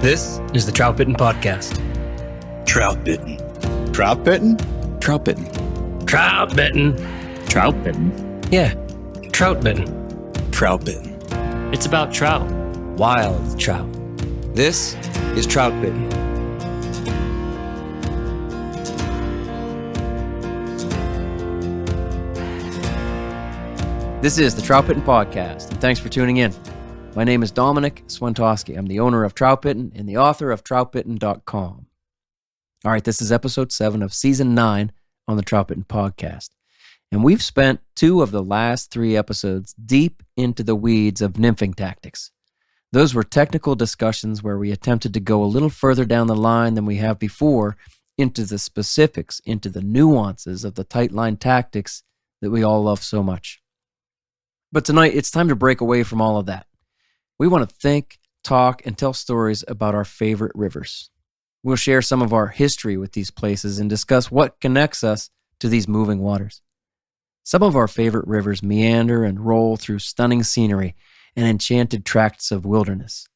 This is the Troutbitten podcast. Troutbitten. Troutbitten? Troutbitten. Troutbitten. Troutbitten? Yeah, Troutbitten. Troutbitten. It's about trout. Wild trout. This is Troutbitten. This is the Troutbitten podcast, and thanks for tuning in. My name is Dominic Swantowski. I'm the owner of Troutbitten and the author of troutbitten.com. All right, this is episode 7 of season 9 on the Troutbitten podcast. And we've spent 2 of the last 3 episodes deep into the weeds of nymphing tactics. Those were technical discussions where we attempted to go a little further down the line than we have before into the specifics, into the nuances of the tight line tactics that we all love so much. But tonight, it's time to break away from all of that. We want to think, talk, and tell stories about our favorite rivers. We'll share some of our history with these places and discuss what connects us to these moving waters. Some of our favorite rivers meander and roll through stunning scenery and enchanted tracts of wilderness.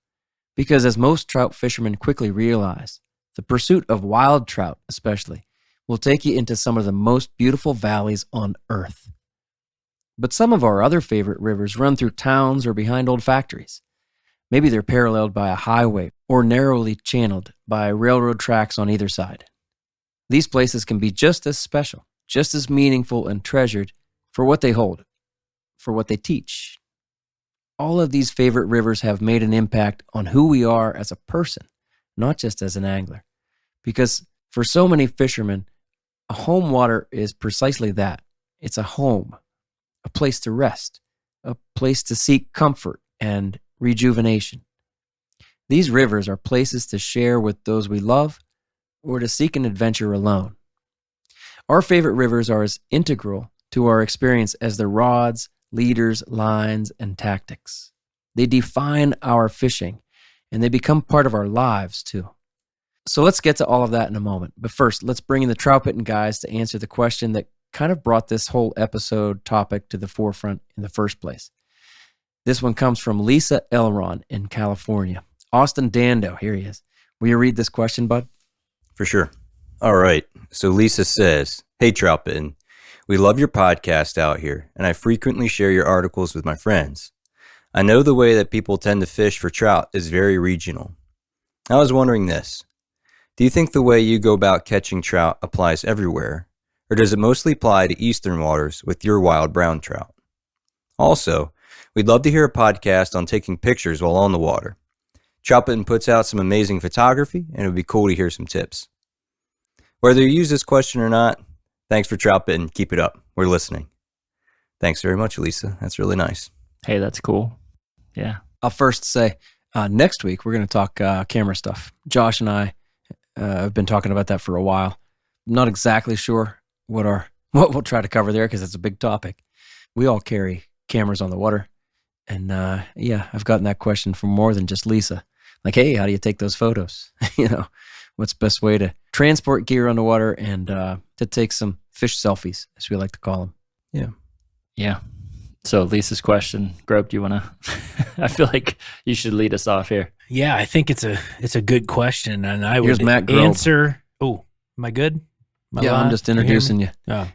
Because as most trout fishermen quickly realize, the pursuit of wild trout especially will take you into some of the most beautiful valleys on earth. But some of our other favorite rivers run through towns or behind old factories. Maybe they're paralleled by a highway or narrowly channeled by railroad tracks on either side. These places can be just as special, just as meaningful and treasured for what they hold, for what they teach. All of these favorite rivers have made an impact on who we are as a person, not just as an angler. Because for so many fishermen, a home water is precisely that. It's a home, a place to rest, a place to seek comfort and rejuvenation. These rivers are places to share with those we love or to seek an adventure alone. Our favorite rivers are as integral to our experience as the rods, leaders, lines, and tactics. They define our fishing, and they become part of our lives too. So let's get to all of that in a moment. But first, let's bring in the Troutbitten guys to answer the question that kind of brought this whole episode topic to the forefront in the first place. This one comes from Lisa Elron in California. Austin Dando, here he is. Will you read this question, bud? For sure. All right. So Lisa says, "Hey, Troutbitten, we love your podcast out here, and I frequently share your articles with my friends. I know the way that people tend to fish for trout is very regional. I was wondering this. Do you think the way you go about catching trout applies everywhere, or does it mostly apply to eastern waters with your wild brown trout? Also, we'd love to hear a podcast on taking pictures while on the water. Troutbitten puts out some amazing photography, and it would be cool to hear some tips. Whether you use this question or not, thanks for Troutbitten. Keep it up. We're listening." Thanks very much, Lisa. That's really nice. Hey, that's cool. Yeah. I'll first say, next week we're going to talk camera stuff. Josh and I have been talking about that for a while. I'm not exactly sure what we'll try to cover there because it's a big topic. We all carry cameras on the water. And I've gotten that question from more than just Lisa. Like, hey, how do you take those photos? What's the best way to transport gear on the water and to take some fish selfies, as we like to call them? Yeah. Yeah. So Lisa's question, Grope, do you want to? I feel like you should lead us off here. Yeah, I think it's a good question, and I Here's would Matt Grobe. answer. Oh, am I good? Am I I'm live? just You hear me? introducing you. Oh,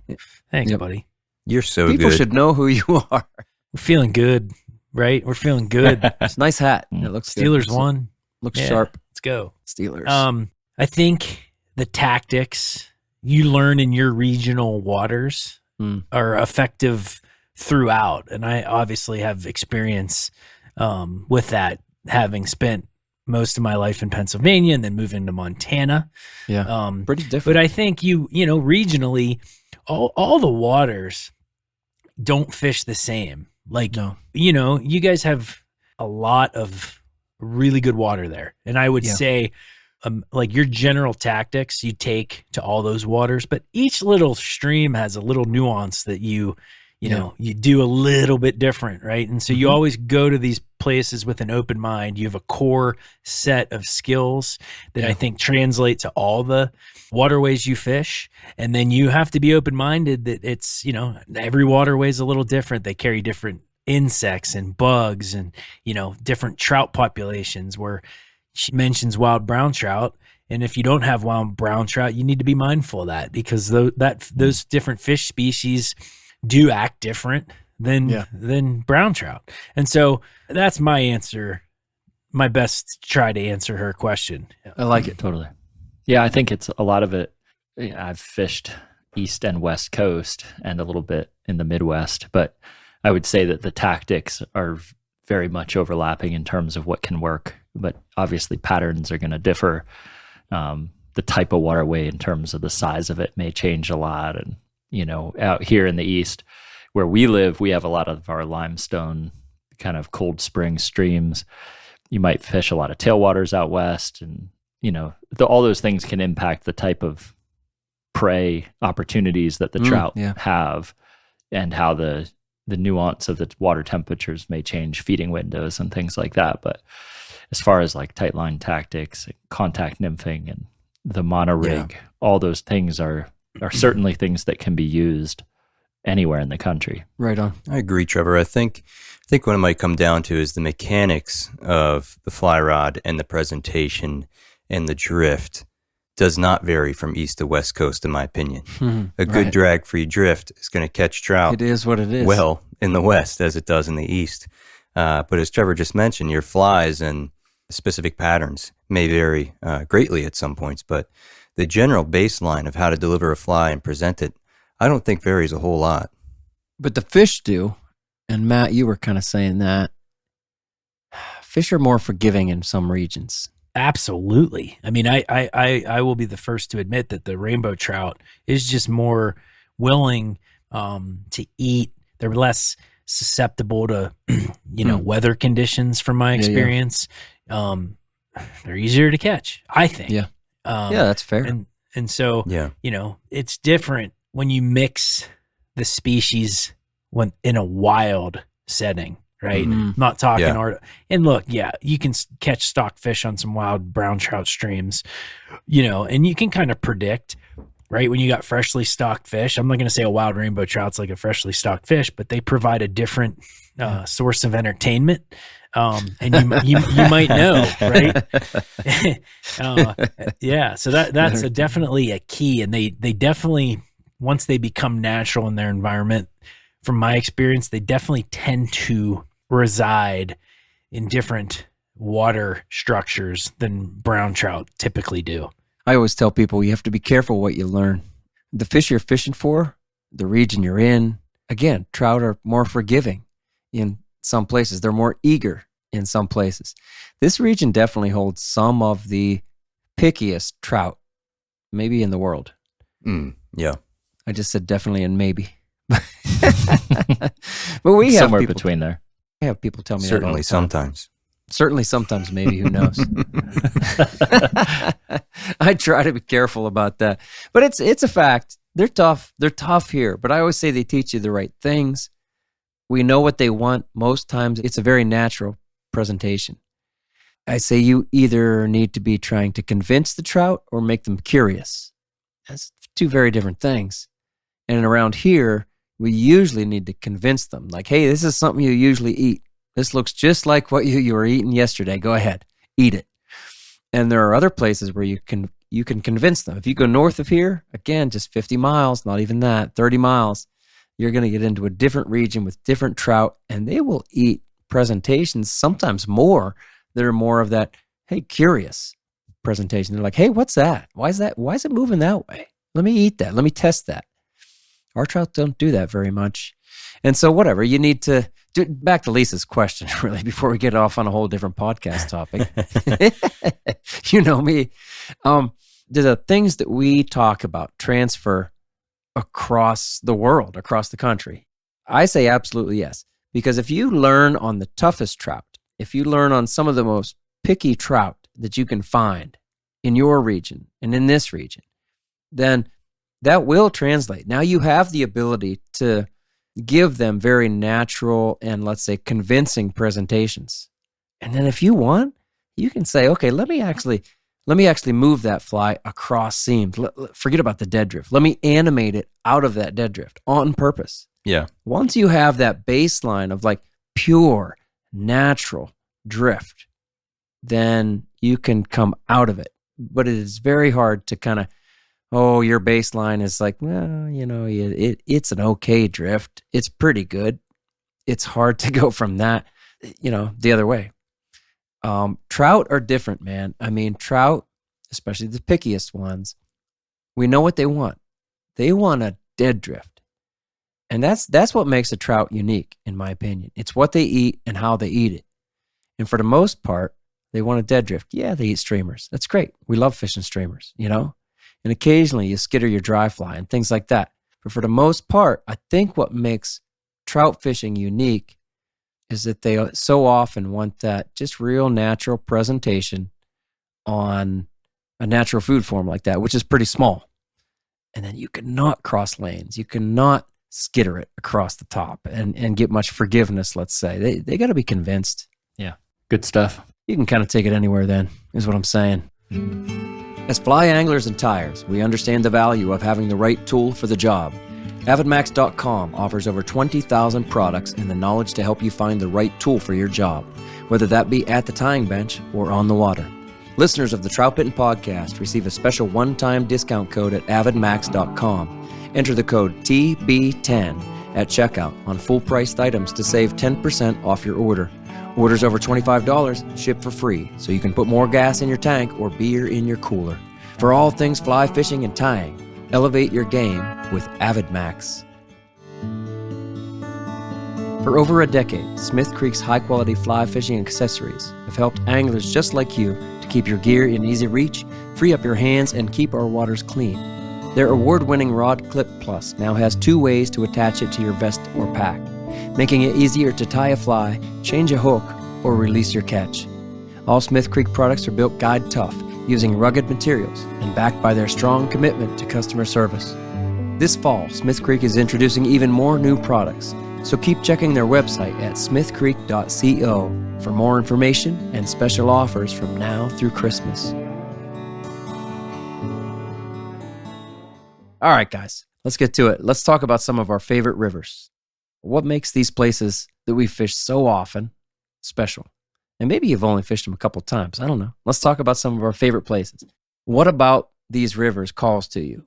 thanks, Yep. buddy. You're so People good. should know who you are. We're feeling good, right? We're feeling good. It's a nice hat. It looks good. Steelers won. Looks Yeah, sharp. Let's go. Steelers. I think the tactics you learn in your regional waters are effective throughout. And I obviously have experience with that, having spent most of my life in Pennsylvania and then moving to Montana. Yeah. Pretty different. But I think you know, regionally, all the waters don't fish the same. Like, No. you know, you guys have a lot of really good water there. And I would say, like, your general tactics you take to all those waters, but each little stream has a little nuance that you know, you do a little bit different, right? And so you always go to these places with an open mind. You have a core set of skills that I think translate to all the waterways you fish. And then you have to be open-minded that it's, you know, every waterway is a little different. They carry different insects and bugs and, you know, different trout populations where she mentions wild brown trout. And if you don't have wild brown trout, you need to be mindful of that, because those different fish species do act different than brown trout. And so that's my answer, my best try to answer her question. I like it totally. Yeah, I think it's a lot of it. I've fished East and West Coast and a little bit in the Midwest, but I would say that the tactics are very much overlapping in terms of what can work, but obviously patterns are going to differ. The type of waterway in terms of the size of it may change a lot. And, out here in the East where we live, we have a lot of our limestone kind of cold spring streams. You might fish a lot of tailwaters out West, and, all those things can impact the type of prey opportunities that the trout have, and how the nuance of the water temperatures may change feeding windows and things like that. But as far as like tight line tactics, contact nymphing, and the monorig, all those things are certainly things that can be used anywhere in the country. Right on. I agree, Trevor. I think what it might come down to is the mechanics of the fly rod and the presentation and the drift does not vary from East to West Coast, in my opinion. A good drag-free drift is going to catch trout. It is what it is. Well, in the West as it does in the East. But as Trevor just mentioned, your flies and specific patterns may vary greatly at some points, but the general baseline of how to deliver a fly and present it, I don't think varies a whole lot. But the fish do. And Matt, you were kind of saying that fish are more forgiving in some regions. Absolutely. I mean, I will be the first to admit that the rainbow trout is just more willing to eat. They're less susceptible to, weather conditions from my experience. They're easier to catch, I think. Yeah. That's fair. And so, it's different when you mix the species when in a wild setting, right? I'm not talking art. And look, you can catch stock fish on some wild brown trout streams, and you can kind of predict, right? When you got freshly stocked fish, I'm not going to say a wild rainbow trout's like a freshly stocked fish, but they provide a different source of entertainment. And you might know, right? So that's definitely a key. And they definitely, once they become natural in their environment, from my experience, they definitely tend to reside in different water structures than brown trout typically do. I always tell people you have to be careful what you learn. The fish you're fishing for, the region you're in, again, trout are more forgiving in some places. They're more eager in some places. This region definitely holds some of the pickiest trout, maybe in the world. I just said definitely and maybe. But we have somewhere between there. I have people tell me certainly sometimes. Certainly sometimes, maybe, who knows? I try to be careful about that. But it's a fact. They're tough. They're tough here. But I always say they teach you the right things. We know what they want. Most times it's a very natural presentation. I say you either need to be trying to convince the trout or make them curious. That's two very different things. And around here, we usually need to convince them. Like, hey, this is something you usually eat. This looks just like what you were eating yesterday. Go ahead, eat it. And there are other places where you can convince them. If you go north of here, again, just 50 miles, not even that, 30 miles, you're going to get into a different region with different trout, and they will eat presentations, sometimes more, that are more of that, hey, curious presentation. They're like, hey, what's that? Why is it moving that way? Let me eat that. Let me test that. Our trout don't do that very much. And so whatever, you need to do, back to Lisa's question, really, before we get off on a whole different podcast topic. You know me. Do the things that we talk about transfer across the world, across the country? I say absolutely yes. Because if you learn on the toughest trout, if you learn on some of the most picky trout that you can find in your region and in this region, then that will translate. Now you have the ability to give them very natural and, let's say, convincing presentations. And then if you want, you can say, okay, let me actually move that fly across seams. Forget about the dead drift. Let me animate it out of that dead drift on purpose. Yeah. Once you have that baseline of like pure, natural drift, then you can come out of it. But it is very hard to kind of, your baseline is like, well, it's an okay drift. It's pretty good. It's hard to go from that, the other way. Trout are different, man. I mean, trout, especially the pickiest ones, we know what they want. They want a dead drift. And that's what makes a trout unique, in my opinion. It's what they eat and how they eat it. And for the most part, they want a dead drift. Yeah, they eat streamers. That's great. We love fishing streamers, And occasionally you skitter your dry fly and things like that. But for the most part, I think what makes trout fishing unique is that they so often want that just real natural presentation on a natural food form like that, which is pretty small. And then you cannot cross lanes. You cannot skitter it across the top and get much forgiveness, let's say. They got to be convinced. Yeah, good stuff. You can kind of take it anywhere then, is what I'm saying. As fly anglers and tires, we understand the value of having the right tool for the job. AvidMax.com offers over 20,000 products and the knowledge to help you find the right tool for your job, whether that be at the tying bench or on the water. Listeners of the Troutbitten podcast receive a special one-time discount code at AvidMax.com. Enter the code TB10 at checkout on full-priced items to save 10% off your order. Orders over $25 ship for free, so you can put more gas in your tank or beer in your cooler. For all things fly fishing and tying, elevate your game with AvidMax. For over a decade, Smith Creek's high-quality fly fishing accessories have helped anglers just like you to keep your gear in easy reach, free up your hands, and keep our waters clean. Their award-winning Rod Clip Plus now has 2 ways to attach it to your vest or pack, making it easier to tie a fly, change a hook, or release your catch. All Smith Creek products are built guide tough, using rugged materials and backed by their strong commitment to customer service. This fall, Smith Creek is introducing even more new products, so keep checking their website at smithcreek.co for more information and special offers from now through Christmas. All right, guys, let's get to it. Let's talk about some of our favorite rivers. What makes these places that we fish so often special? And maybe you've only fished them a couple times. I don't know. Let's talk about some of our favorite places. What about these rivers calls to you?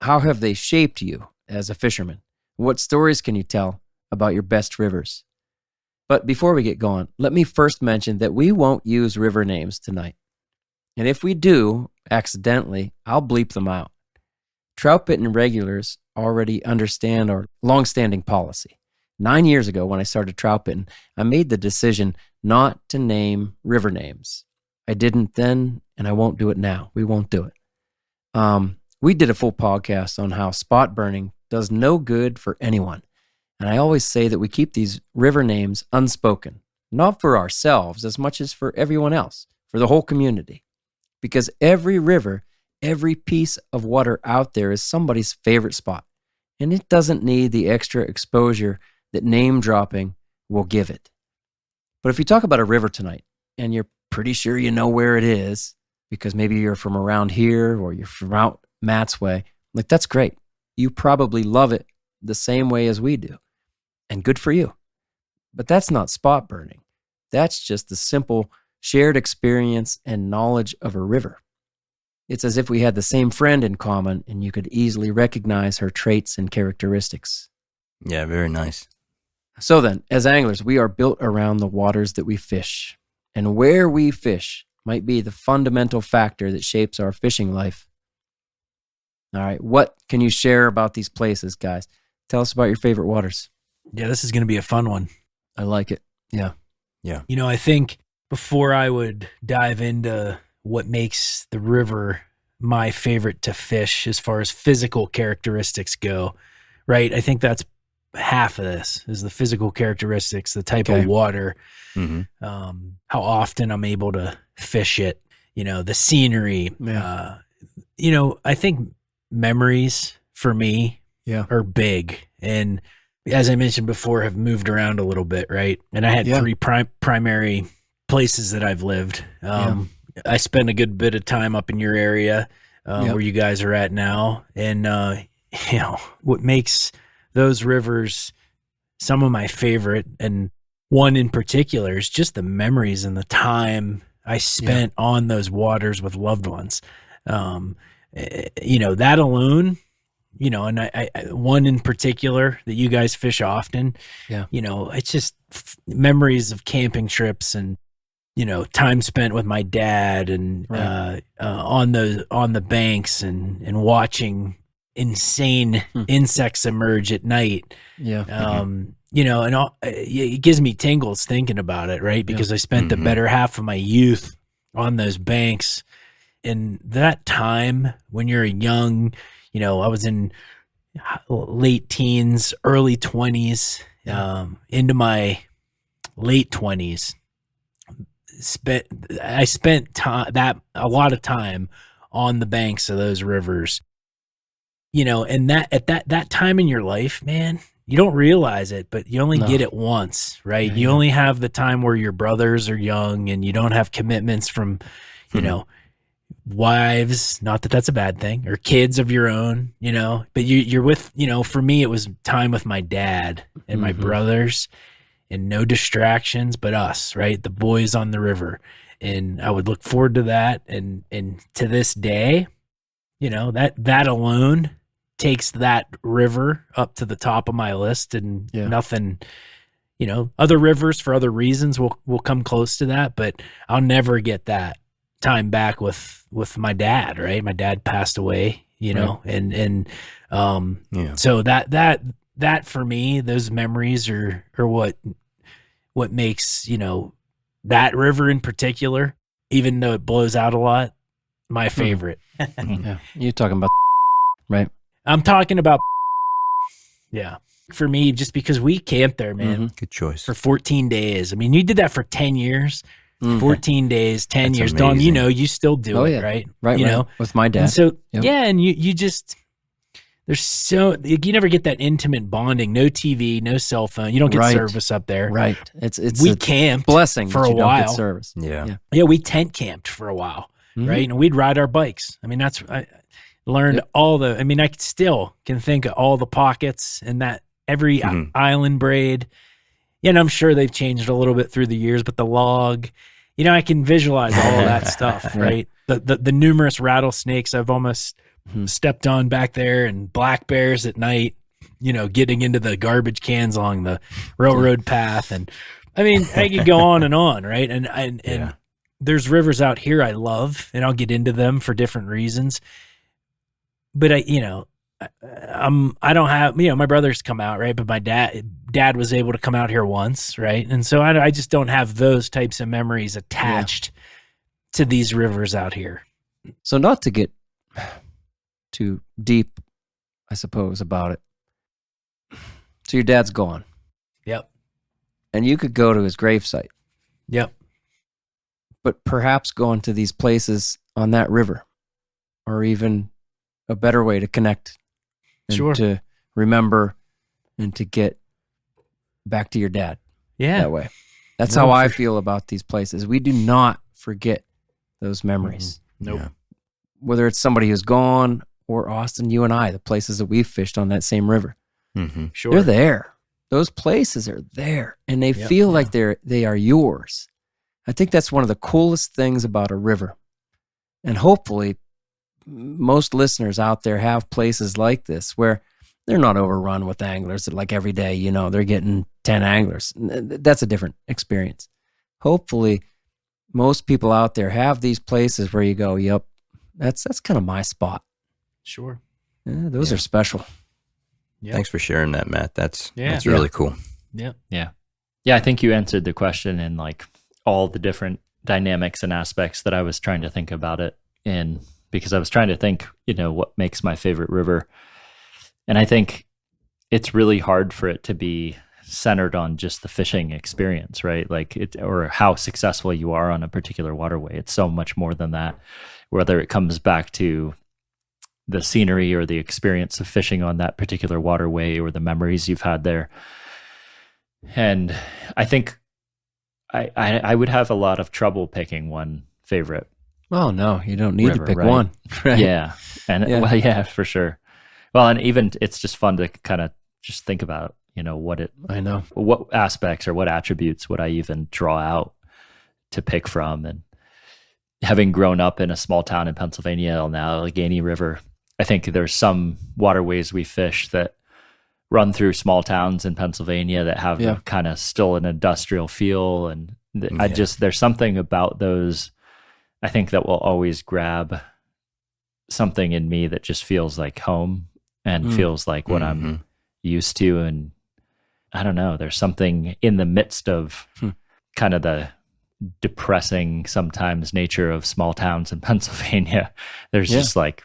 How have they shaped you as a fisherman? What stories can you tell about your best rivers? But before we get going, let me first mention that we won't use river names tonight. And if we do, accidentally, I'll bleep them out. Troutbitten regulars already understand our long-standing policy. 9 years ago, when I started Troutbitten, I made the decision not to name river names. I didn't then, and I won't do it now. We won't do it. We did a full podcast on how spot burning does no good for anyone. And I always say that we keep these river names unspoken, not for ourselves as much as for everyone else, for the whole community. Because every river, every piece of water out there is somebody's favorite spot. And it doesn't need the extra exposure that name dropping will give it. But if you talk about a river tonight and you're pretty sure you know where it is, because maybe you're from around here or you're from out Matt's way, like that's great. You probably love it the same way as we do. And good for you. But that's not spot burning. That's just the simple shared experience and knowledge of a river. It's as if we had the same friend in common and you could easily recognize her traits and characteristics. Yeah, very nice. So then, as anglers, we are built around the waters that we fish. And where we fish might be the fundamental factor that shapes our fishing life. All right, what can you share about these places, guys? Tell us about your favorite waters. Yeah, this is going to be a fun one. I like it. Yeah. Yeah. You know, I think before I would dive into what makes the river my favorite to fish as far as physical characteristics go, right? I think that's half of this is the physical characteristics, the type of water, how often I'm able to fish it, you know, the scenery. Yeah. You know, I think memories for me are big. And as I mentioned before, have moved around a little bit, right? And I had three primary places that I've lived. I spent a good bit of time up in your area where you guys are at now. And, you know, what makes those rivers some of my favorite, and one in particular, is just the memories and the time I spent on those waters with loved ones. That alone, and I one in particular that you guys fish often, it's just memories of camping trips and, time spent with my dad and on the banks and watching insane insects emerge at night. It gives me tingles thinking about it, right? Because I spent the better half of my youth on those banks. And that time when you're young, I was in late teens, early 20s, into my late 20s. I spent a lot of time on the banks of those rivers, and that at that time in your life, man, you don't realize it, but you only get it once, right? You only have the time where your brothers are young and you don't have commitments from, wives, not that that's a bad thing, or kids of your own, but you're with, for me, it was time with my dad and my brothers and no distractions but us, right? The boys on the river. And I would look forward to that. And to this day, that alone takes that river up to the top of my list, and nothing, other rivers for other reasons will come close to that, but I'll never get that time back with my dad, right? My dad passed away, and so that for me, those memories are what makes, that river in particular, even though it blows out a lot, my favorite. You're talking about, right? I'm talking about, for me, just because we camped there, man. Good choice. For 14 days. I mean, you did that for 10 years. 14 days, 10 That's years. amazing. Dom, you still do it, right? Right. With my dad. And so, and you just, you never get that intimate bonding. No TV, no cell phone. You don't get service up there. Right. We camped blessing for a while. Don't get service. Yeah, we tent camped for a while, right? And we'd ride our bikes. I mean, I learned I still can think of all the pockets and that every island braid. And I'm sure they've changed a little bit through the years, but the log, I can visualize all of that stuff, right? The numerous rattlesnakes I've almost stepped on back there, and black bears at night, getting into the garbage cans along the railroad path. And I mean, I could go on and on, right? And there's rivers out here I love, and I'll get into them for different reasons. But I don't have, my brothers come out, right? But my dad was able to come out here once, right? And so I just don't have those types of memories attached to these rivers out here. So not to get too deep, I suppose, about it. So your dad's gone. Yep. And you could go to his gravesite. Yep. But perhaps going to these places on that river, or even a better way to connect and to remember and to get back to your dad that way. That's how I feel about these places. We do not forget those memories. Nope. Yeah. Whether it's somebody who's gone or Austin, you and I, the places that we've fished on that same river. Sure. They're there. Those places are there, and they feel like they are yours. I think that's one of the coolest things about a river. And hopefully most listeners out there have places like this where they're not overrun with anglers that, like, every day, they're getting 10 anglers. That's a different experience. Hopefully most people out there have these places where you go, yep, that's kind of my spot. Sure. Yeah, those are special. Yep. Thanks for sharing that, Matt. That's really cool. Yeah. Yeah. Yeah. I think you answered the question in like all the different dynamics and aspects that I was trying to think about it in, because I was trying to think, what makes my favorite river. And I think it's really hard for it to be centered on just the fishing experience, right? Or how successful you are on a particular waterway. It's so much more than that, whether it comes back to the scenery or the experience of fishing on that particular waterway or the memories you've had there. And I think I would have a lot of trouble picking one favorite. Oh, no, you don't need river, to pick right? one. Right? Yeah. And for sure. Well, and even it's just fun to kind of just think about, what aspects or what attributes would I even draw out to pick from. And having grown up in a small town in Pennsylvania, the Allegheny River, I think there's some waterways we fish that run through small towns in Pennsylvania that have kind of still an industrial feel. And there's something about those, I think, that will always grab something in me that just feels like home and feels like what I'm used to. And I don't know, there's something in the midst of kind of the depressing sometimes nature of small towns in Pennsylvania. There's just like,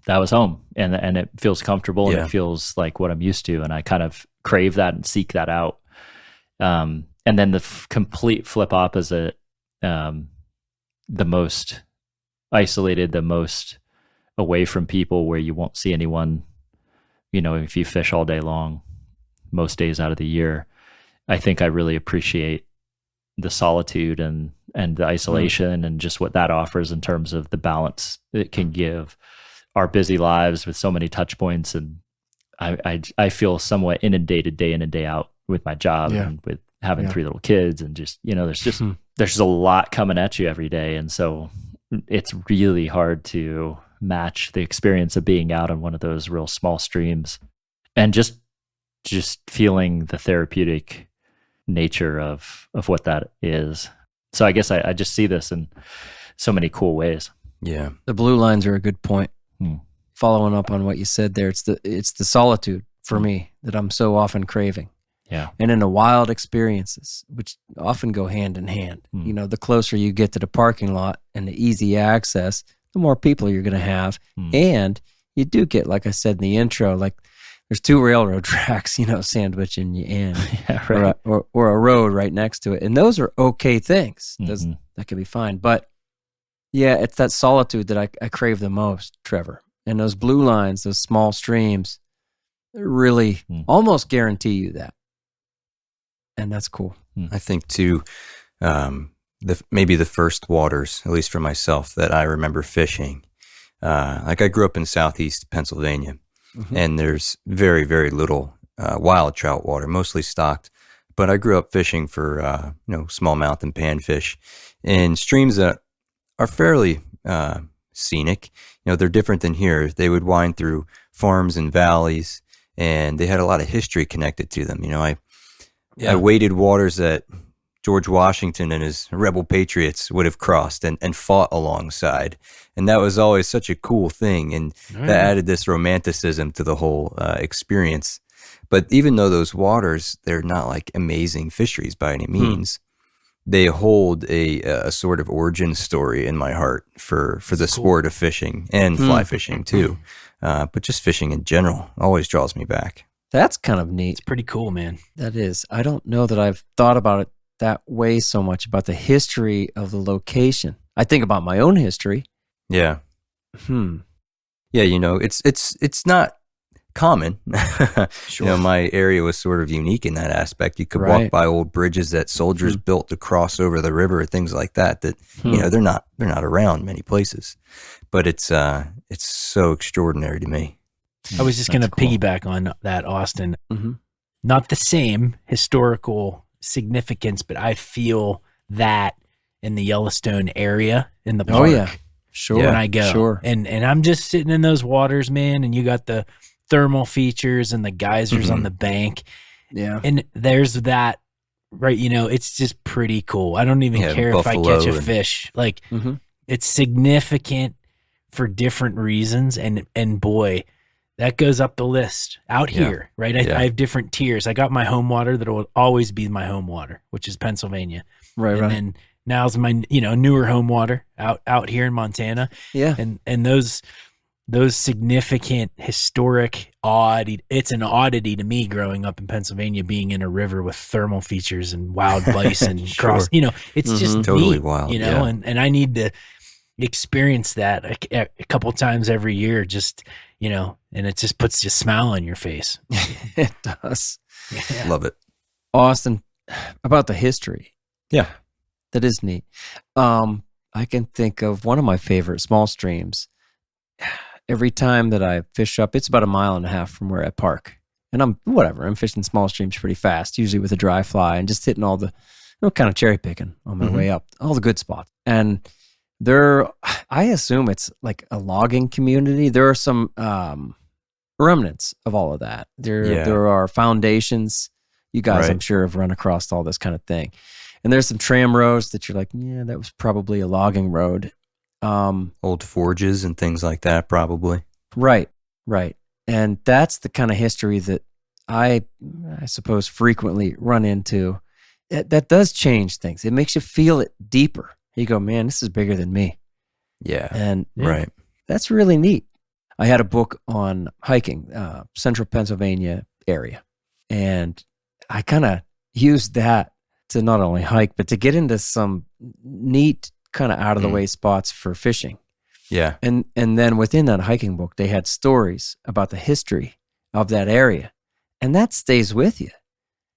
that was home, and it feels comfortable, and it feels like what I'm used to, and I kind of crave that and seek that out. And then the complete flip opposite, the most isolated, the most away from people, where you won't see anyone, if you fish all day long, most days out of the year. I think I really appreciate the solitude and the isolation and just what that offers in terms of the balance it can give our busy lives with so many touch points. And I feel somewhat inundated day in and day out with my job and with having 3 little kids, and just, there's a lot coming at you every day. And so it's really hard to match the experience of being out on one of those real small streams and just feeling the therapeutic nature of what that is. So I guess I just see this in so many cool ways. Yeah. The blue lines are a good point. Following up on what you said there, it's the solitude for me that I'm so often craving. Yeah. And in the wild experiences, which often go hand in hand. The closer you get to the parking lot and the easy access, the more people you're going to have. And you do get, like I said in the intro, like there's 2 railroad tracks, sandwiching you in, or a road right next to it. And those are okay things. That can be fine. But yeah, it's that solitude that I crave the most, Trevor. And those blue lines, those small streams, really almost guarantee you that. And that's cool. I think too, maybe the first waters, at least for myself, that I remember fishing. Like I grew up in southeast Pennsylvania, and there's very, very little wild trout water, mostly stocked. But I grew up fishing for smallmouth and panfish in streams that are fairly scenic. They're different than here. They would wind through farms and valleys, and they had a lot of history connected to them. I waded waters that George Washington and his rebel patriots would have crossed and fought alongside. And that was always such a cool thing. And that added this romanticism to the whole experience. But even though those waters, they're not like amazing fisheries by any means, they hold a sort of origin story in my heart for the sport of fishing and fly fishing too. But just fishing in general always draws me back. That's kind of neat. It's pretty cool, man. That is. I don't know that I've thought about it that way so much, about the history of the location. I think about my own history. Yeah. Yeah, it's not common. Sure. My area was sort of unique in that aspect. You could walk by old bridges that soldiers built to cross over the river, things like that they're not around many places. But it's so extraordinary to me. I was just going to piggyback on that, Austin. Not the same historical significance, but I feel that in the Yellowstone area in the park. Oh yeah, sure. When I go, sure. And I'm just sitting in those waters, man. And you got the thermal features and the geysers on the bank. Yeah, and there's that, right? It's just pretty cool. I don't even care if I catch a fish. Like it's significant for different reasons, and boy, that goes up the list out here, right? I have different tiers. I got my home water that will always be my home water, which is Pennsylvania. Right. And then now's my, newer home water out here in Montana. Yeah. And those significant, historic, it's an oddity to me growing up in Pennsylvania, being in a river with thermal features and wild bison cross, it's just totally neat, wild, and I need to experience that a couple times every year, just, and it just puts a smile on your face. It does. Yeah. Love it. Austin, about the history. Yeah. That is neat. I can think of one of my favorite small streams. Every time that I fish up, it's about 1.5 miles from where I park. And I'm fishing small streams pretty fast, usually with a dry fly, and just hitting all the, kind of cherry picking on my way up, all the good spots. And I assume it's like a logging community. There are some remnants of all of that. There are foundations. You guys, Right. I'm sure, have run across all this kind of thing. And there's some tram roads that you're like, yeah, that was probably a logging road. Old forges and things like that, probably. Right. And that's the kind of history that I suppose frequently run into. That does change things. It makes you feel it deeper. You go, man, this is bigger than me. Yeah. And Right. that's really neat. I had a book on hiking, central Pennsylvania area. And I kind of used that to not only hike, but to get into some neat kind of out of the way spots for fishing. Yeah. And then within that hiking book, they had stories about the history of that area. And that stays with you.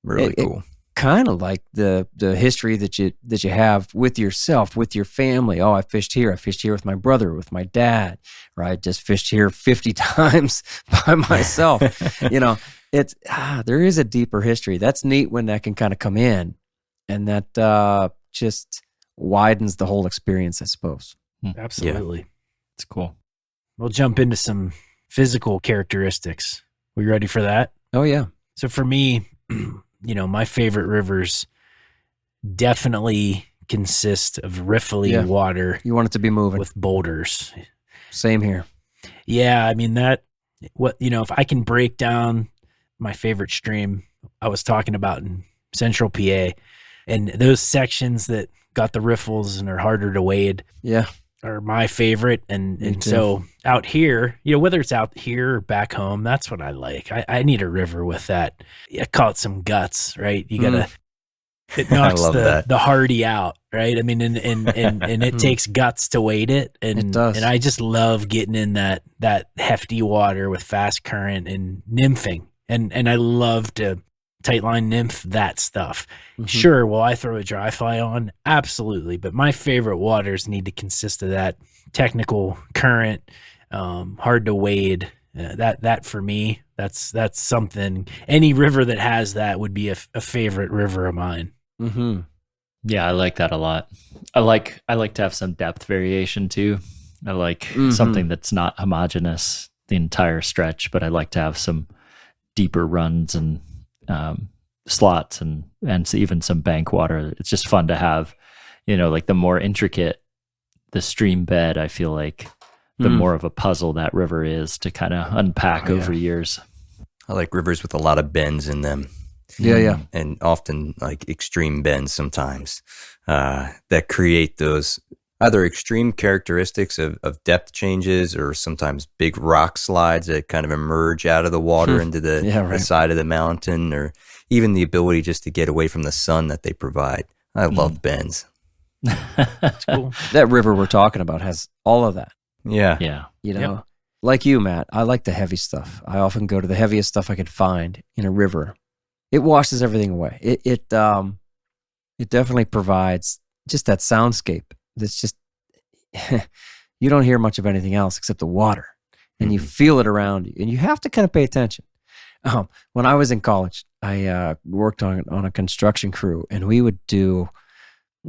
Really cool. Kind of like the history that you have with yourself, with your family. Oh, I fished here with my brother, with my dad, or I just fished here 50 times by myself. It's there is a deeper history. That's neat when that can kind of come in, and that just widens the whole experience, I suppose. Absolutely. It's cool. We'll jump into some physical characteristics. We ready for that? Oh yeah. So for me, my favorite rivers definitely consist of riffly water You want it to be moving. with boulders. Same here. Yeah, I mean if I can break down my favorite stream I was talking about in Central PA, and those sections that got the riffles and are harder to wade Yeah. are my favorite. And so out here, whether it's out here or back home, that's what I like. I need a river with that. I call it some guts, right? You gotta, it knocks the hardy out, right? I mean, and it takes guts to wade it. And It does. And I just love getting in that hefty water with fast current and nymphing. And I love to tight line nymph that stuff. Sure, will I throw a dry fly on? Absolutely. But my favorite waters need to consist of that technical current, hard to wade. That for me, that's something. Any river that has that would be a favorite river of mine. Mm-hmm. Yeah, I like that a lot. I like to have some depth variation too. I like something that's not homogeneous the entire stretch, but I like to have some deeper runs and slots and even some bank water. It's just fun to have, like the more intricate the stream bed, I feel like the more of a puzzle that river is to kind of unpack over years. I like rivers with a lot of bends in them. Yeah. And often like extreme bends sometimes that create those either extreme characteristics of depth changes or sometimes big rock slides that kind of emerge out of the water into the side of the mountain, or even the ability just to get away from the sun that they provide. I love bends. That's cool. That river we're talking about has all of that. Yeah. Like you, Matt, I like the heavy stuff. I often go to the heaviest stuff I could find in a river. It washes everything away. It definitely provides just that soundscape that's just you don't hear much of anything else except the water, and you feel it around you, and you have to kind of pay attention. When I was in college, I worked on a construction crew, and we would do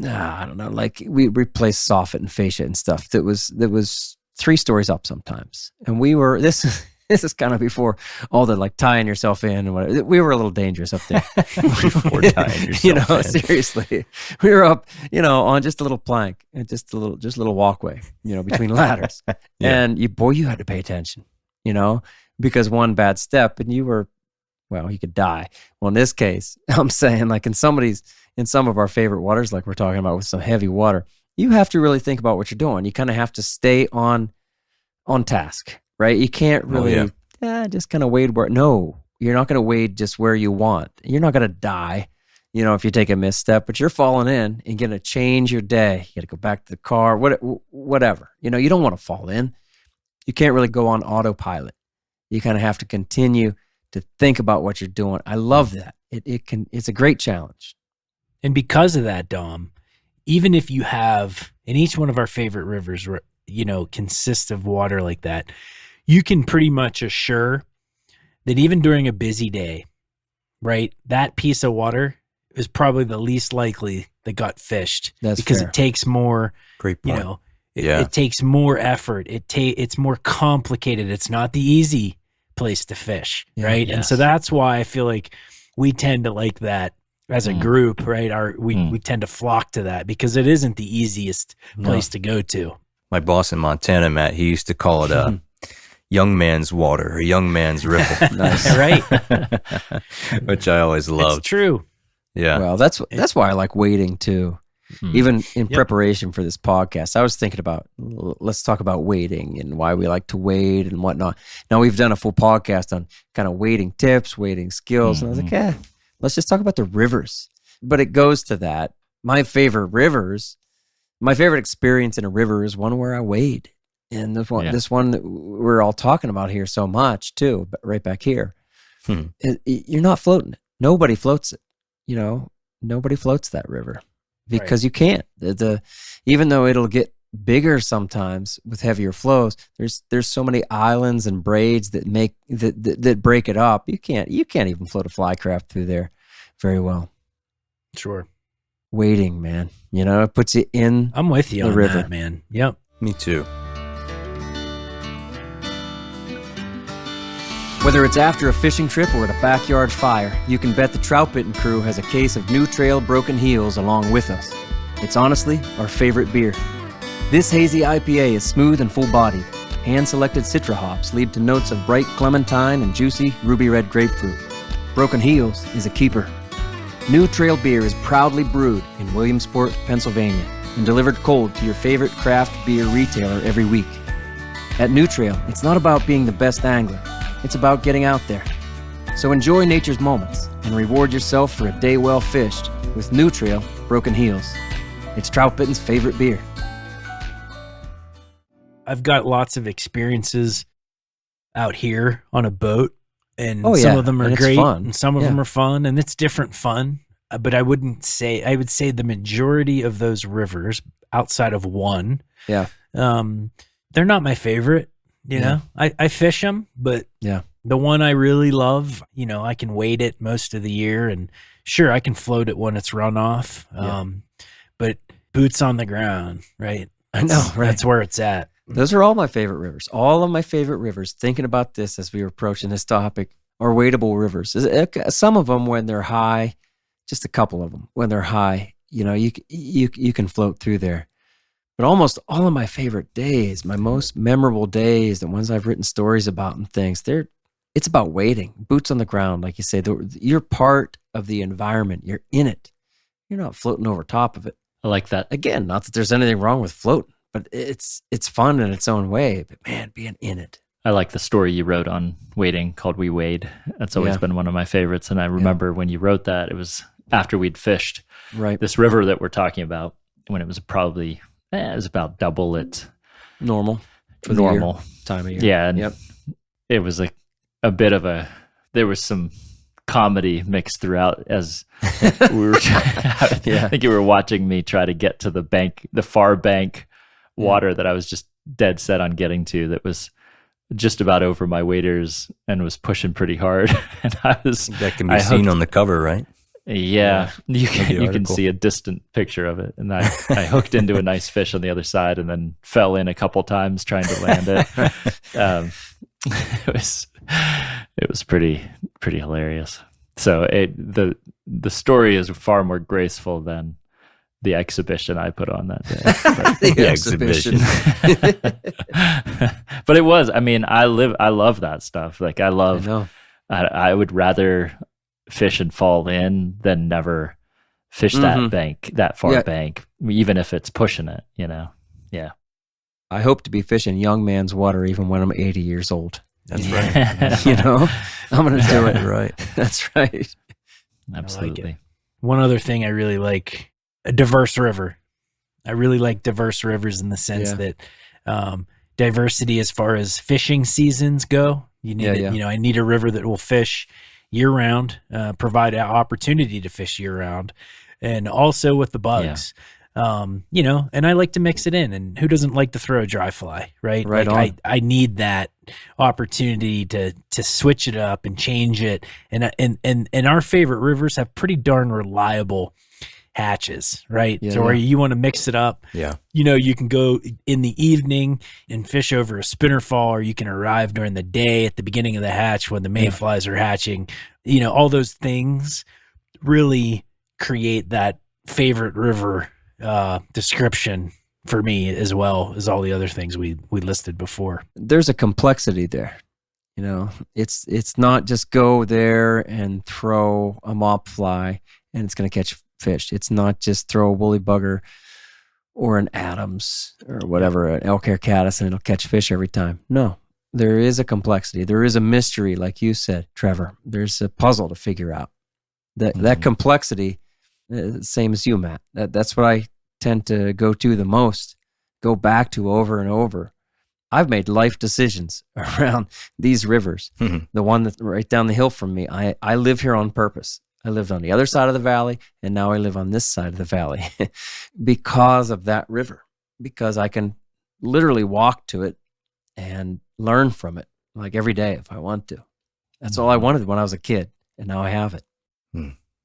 I don't know, like we replaced soffit and fascia and stuff that was 3 stories up sometimes, and we were this is kind of before all the like tying yourself in and whatever. We were a little dangerous up there. Before tying yourself in. Seriously, we were up, on just a little plank and just a little walkway, between ladders. And you had to pay attention, because one bad step and you could die. Well, in this case, I'm saying like in some of our favorite waters, like we're talking about with some heavy water, you have to really think about what you're doing. You kind of have to stay on task. Right? You can't really just kind of wade where. No, you're not going to wade just where you want. You're not going to die, if you take a misstep. But you're falling in and going to change your day. You got to go back to the car, whatever. You don't want to fall in. You can't really go on autopilot. You kind of have to continue to think about what you're doing. I love that. It's a great challenge. And because of that, Dom, even if you have, in each one of our favorite rivers, consists of water like that, you can pretty much assure that even during a busy day, right, that piece of water is probably the least likely that got fished. That's because fair. it takes more, Great point. It takes more effort. It's more complicated. It's not the easy place to fish, right? Yes. And so that's why I feel like we tend to like that as a group, right? We tend to flock to that because it isn't the easiest place to go to. My boss in Montana, Matt, he used to call it a young man's water or young man's river. Nice. Right. Which I always loved. It's true. Yeah. Well, that's why I like wading too. Even in preparation for this podcast, I was thinking about, let's talk about wading and why we like to wade and whatnot. Now, we've done a full podcast on kind of wading tips, wading skills. And I was like, let's just talk about the rivers. But it goes to that. My favorite experience in a river is one where I wade. And this one that we're all talking about here so much too, but right back here, you're not floating it. Nobody floats it. Nobody floats that river. Because you can't. Even though it'll get bigger sometimes with heavier flows, there's so many islands and braids that break it up. You can't even float a fly craft through there very well. Sure. Wading, man. It puts you in. I'm with you the on river. that, man. Yep. Me too. Whether it's after a fishing trip or at a backyard fire, you can bet the Troutbitten crew has a case of New Trail Broken Heels along with us. It's honestly our favorite beer. This hazy IPA is smooth and full-bodied. Hand-selected Citra hops lead to notes of bright clementine and juicy ruby red grapefruit. Broken Heels is a keeper. New Trail beer is proudly brewed in Williamsport, Pennsylvania, and delivered cold to your favorite craft beer retailer every week. At New Trail, it's not about being the best angler. It's about getting out there. So enjoy nature's moments and reward yourself for a day well fished with New Trail Broken Heels. It's Troutbitten's favorite beer. I've got lots of experiences out here on a boat, and some of them are great, and some of them are fun, and it's different fun. But I would say the majority of those rivers, outside of one, they're not my favorite. I fish them, but the one I really love, I can wade it most of the year, and sure, I can float it when it's runoff. But boots on the ground, right? I know, right? That's where it's at. Those are all my favorite rivers. All of my favorite rivers, thinking about this as we were approaching this topic, are wadable rivers. Some of them when they're high, just a couple of them when they're high, you can float through there. But almost all of my favorite days, my most memorable days, the ones I've written stories about and things, it's about wading, boots on the ground, like you say. You're part of the environment. You're in it. You're not floating over top of it. I like that. Again, not that there's anything wrong with floating, but it's fun in its own way. But man, being in it. I like the story you wrote on wading called We Wade. That's always been one of my favorites. And I remember when you wrote that, it was after we'd fished this river that we're talking about, when it was probably... it was about double its normal for normal the time of year. Yeah, and it was a bit of there was some comedy mixed throughout as we were. I think you were watching me try to get to the far bank water that I was just dead set on getting to. That was just about over my waders and was pushing pretty hard. And that can be seen on the cover, right? Yeah, you can see a distant picture of it, and I hooked into a nice fish on the other side, and then fell in a couple times trying to land it. It was pretty hilarious. So the story is far more graceful than the exhibition I put on that day. The exhibition. But it was. I mean, I love that stuff. Like I would rather fish and fall in than never fish that far bank, even if it's pushing it, I hope to be fishing young man's water even when I'm 80 years old. That's right. I'm going to do it. Right. That's right. Absolutely. Like one other thing I really like, a diverse river. I really like diverse rivers in the sense that diversity as far as fishing seasons go. You need I need a river that will fish year round, provide an opportunity to fish year round, and also with the bugs. And I like to mix it in, and who doesn't like to throw a dry fly, right? Right on. I need that opportunity to switch it up and change it. And our favorite rivers have pretty darn reliable hatches, right? Yeah, so where you want to mix it up. Yeah. You can go in the evening and fish over a spinner fall, or you can arrive during the day at the beginning of the hatch when the mayflies are hatching. All those things really create that favorite river description for me, as well as all the other things we listed before. There's a complexity there. It's not just go there and throw a mop fly and it's going to catch fish. It's not just throw a woolly bugger or an Adams or whatever, an elk hair caddis, and it'll catch fish every time. No, there is a complexity. There is a mystery, like you said, Trevor. There's a puzzle to figure out. That complexity, same as you, Matt. That's what I tend to go back to over and over. I've made life decisions around these rivers. The one that's right down the hill from me, I live here on purpose. I lived on the other side of the valley, and now I live on this side of the valley because of that river, because I can literally walk to it and learn from it like every day if I want to. That's all I wanted when I was a kid, and now I have it.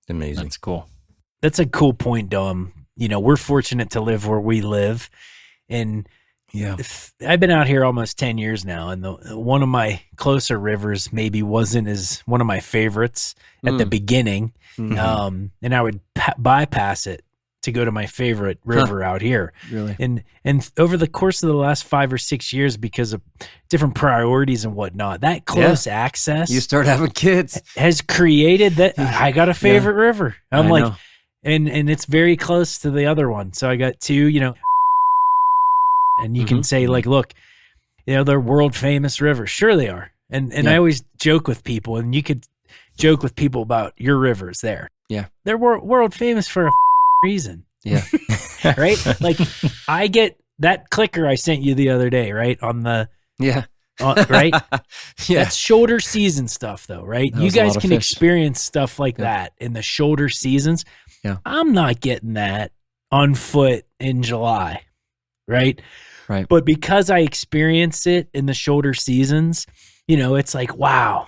Amazing. That's cool. That's a cool point, Dom. We're fortunate to live where we live, and I've been out here almost 10 years now, and one of my closer rivers maybe wasn't as one of my favorites at the beginning, and I would bypass it to go to my favorite river out here. Really? And over the course of the last 5 or 6 years, because of different priorities and whatnot, that close access, you start having kids, has created that I got a favorite river. I'm like, and it's very close to the other one. So I got two, and you can say like, look, they're world famous rivers. Sure they are. And I always joke with people, and you could joke with people about your rivers there. Yeah. They're world famous for a reason. Yeah. Right? Like I get that clicker I sent you the other day, right? On the, right? That's shoulder season stuff though, right? You guys can experience stuff like that in the shoulder seasons. Yeah. I'm not getting that on foot in July. Right. But because I experience it in the shoulder seasons, it's like, wow,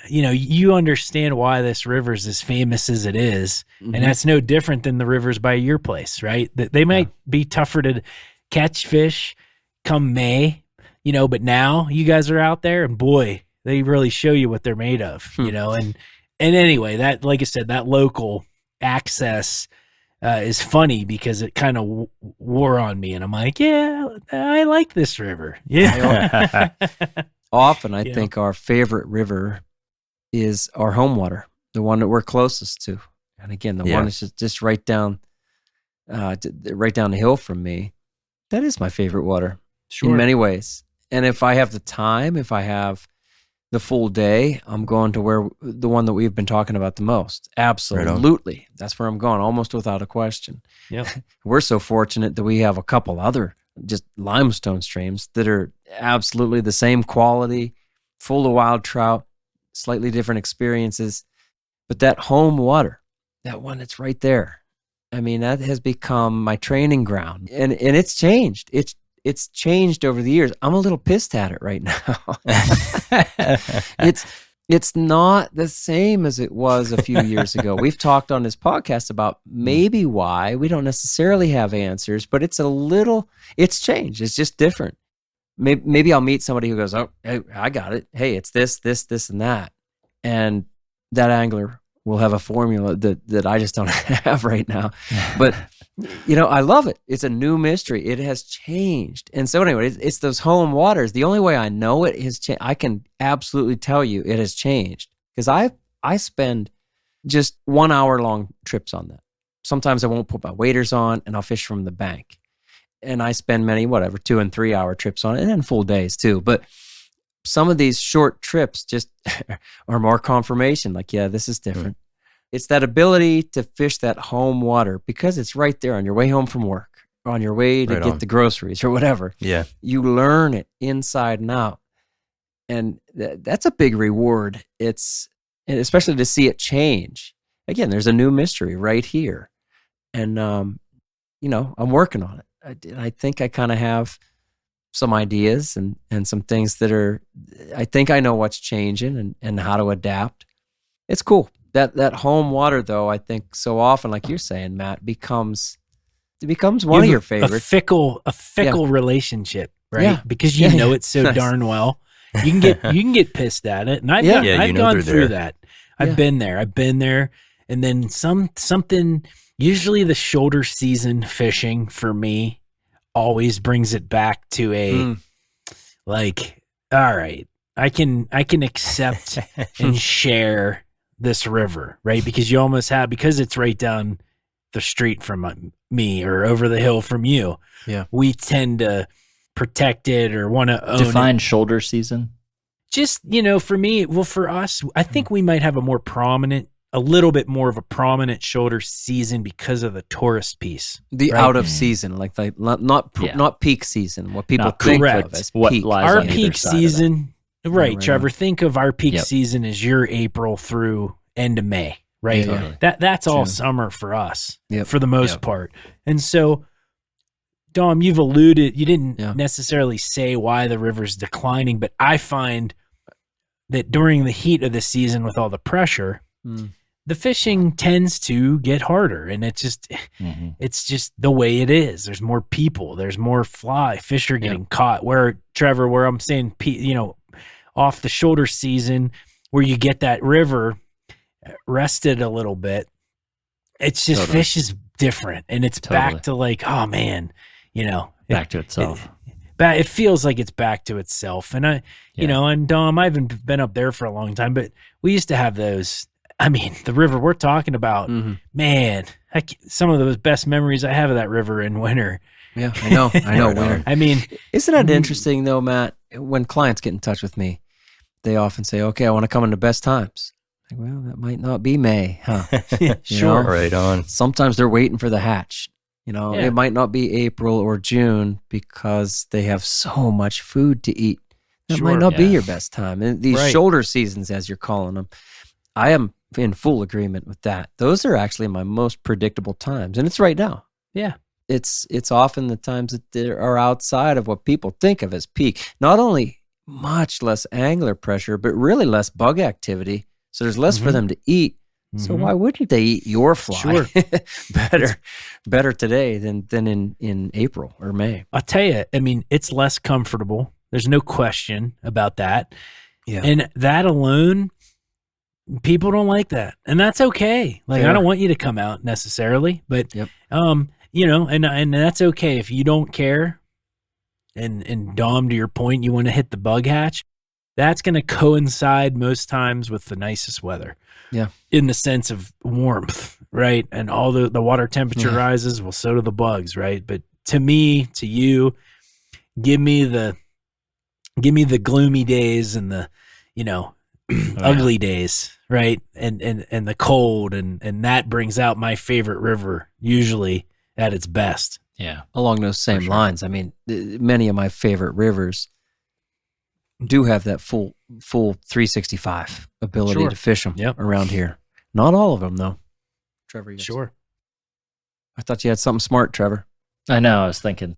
you understand why this river is as famous as it is. And that's no different than the rivers by your place, right? They might be tougher to catch fish come May, but now you guys are out there and boy, they really show you what they're made of, and anyway, that, like I said, that local access is funny because it kind of wore on me, and I'm like, yeah, I like this river. Yeah. Often I think our favorite river is our home water, the one that we're closest to. And again, the one that's just right down the hill from me. That is my favorite water in many ways. And if I have the time, if I have the full day, I'm going to the one that we've been talking about the most. Absolutely. Right, that's where I'm going, almost without a question. Yep. We're so fortunate that we have a couple other just limestone streams that are absolutely the same quality, full of wild trout, slightly different experiences. But that home water, that one that's right there, that has become my training ground. And it's changed. It's changed over the years. I'm a little pissed at it right now. It's not the same as it was a few years ago. We've talked on this podcast about maybe why. We don't necessarily have answers, but it's changed. It's just different. Maybe I'll meet somebody who goes, oh, hey, I got it. Hey, it's this, and that. And that angler will have a formula that I just don't have right now. But I love it. It's a new mystery. It has changed. And so anyway, it's those home waters. The only way I know it has changed, I can absolutely tell you it has changed, because I spend just 1 hour long trips on that. Sometimes I won't put my waders on and I'll fish from the bank. And I spend many, 2 and 3 hour trips on it, and then full days too. But some of these short trips just are more confirmation. Like, yeah, this is different. It's that ability to fish that home water because it's right there on your way home from work, or on your way to get the groceries or whatever. Yeah. You learn it inside and out. And that's a big reward. It's especially to see it change. Again, there's a new mystery right here. And, I'm working on it. I think I kind of have some ideas and some things that I think I know what's changing and how to adapt. It's cool. That home water, though, I think so often, like you're saying, Matt, becomes one of your favorites. A fickle relationship, right? Yeah. Because you know it so darn well. You can get pissed at it, and I've gone through that. I've been there, and then something. Usually, the shoulder season fishing for me always brings it back to a like, all right, I can accept and share this river, right? Because you almost have, because it's right down the street from me or over the hill from you. Yeah, we tend to protect it or want to own define it. Shoulder season. Just, for me, for us, I think we might have a little bit more of a prominent shoulder season because of the tourist piece. The right? out of season, like not peak season, what people think of as what peak. lies Our on peak season, right, Trevor, on. think of our peak season as your April through end of May, right? Yeah, totally. That's all summer for us, Yep. for the most part. And so, Dom, you didn't necessarily say why the river's declining, but I find that during the heat of the season with all the pressure, the fishing tends to get harder, and it's just the way it is. There's more people, there's more fish are getting caught. Where I'm saying, off the shoulder season, where you get that river rested a little bit, it's just fish is different, and it's back to like, oh man, back to itself. It feels like it's back to itself. And and Dom, I haven't been up there for a long time, but we used to have those. I mean, the river we're talking about, man, some of the best memories I have of that river in winter. Yeah, I know. Winter. I mean, isn't that interesting though, Matt? When clients get in touch with me, they often say, "Okay, I want to come in the best times." Like, well, that might not be May, huh? Sure, right on. Sometimes they're waiting for the hatch. It might not be April or June because they have so much food to eat. That might not be your best time. And these shoulder seasons, as you're calling them, I am in full agreement with that. Those are actually my most predictable times, and it's right now. Yeah. It's often the times that they are outside of what people think of as peak. Not only much less angler pressure, but really less bug activity. So there's less for them to eat. So why wouldn't they eat your fly better today than in April or May? I'll tell you, I mean, it's less comfortable. There's no question about that. Yeah. And that alone, people don't like that. And that's okay. Like, I don't want you to come out necessarily, but, and that's okay. If you don't care, and Dom, to your point, you want to hit the bug hatch, that's going to coincide most times with the nicest weather. Yeah. In the sense of warmth, right? And all the water temperature rises, well, so do the bugs, right? But to me, to you, give me the gloomy days and the, ugly days, right? And the cold, and that brings out my favorite river usually at its best. Yeah. Along those same lines. I mean, many of my favorite rivers do have that full 365 ability to fish them around here. Not all of them, though. Trevor, sure. I thought you had something smart, Trevor. I know. I was thinking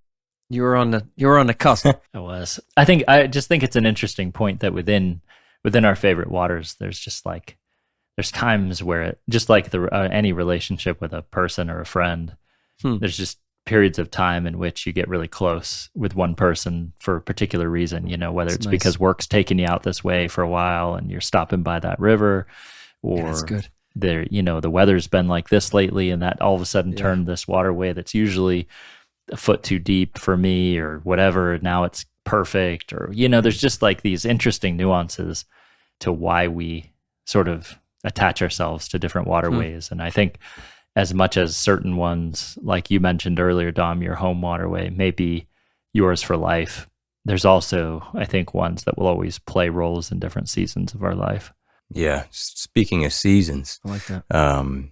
you were on the cusp. I was. I just think it's an interesting point that within our favorite waters, there's times where it, just like any relationship with a person or a friend, there's just periods of time in which you get really close with one person for a particular reason, whether it's because work's taking you out this way for a while and you're stopping by that river, or that's good. The weather's been like this lately, and that all of a sudden turned this waterway that's usually a foot too deep for me or whatever. Now it's perfect, or, there's just like these interesting nuances to why we sort of attach ourselves to different waterways. And I think, as much as certain ones, like you mentioned earlier, Dom, your home waterway may be yours for life, there's also, I think, ones that will always play roles in different seasons of our life. Yeah. Speaking of seasons, I like that.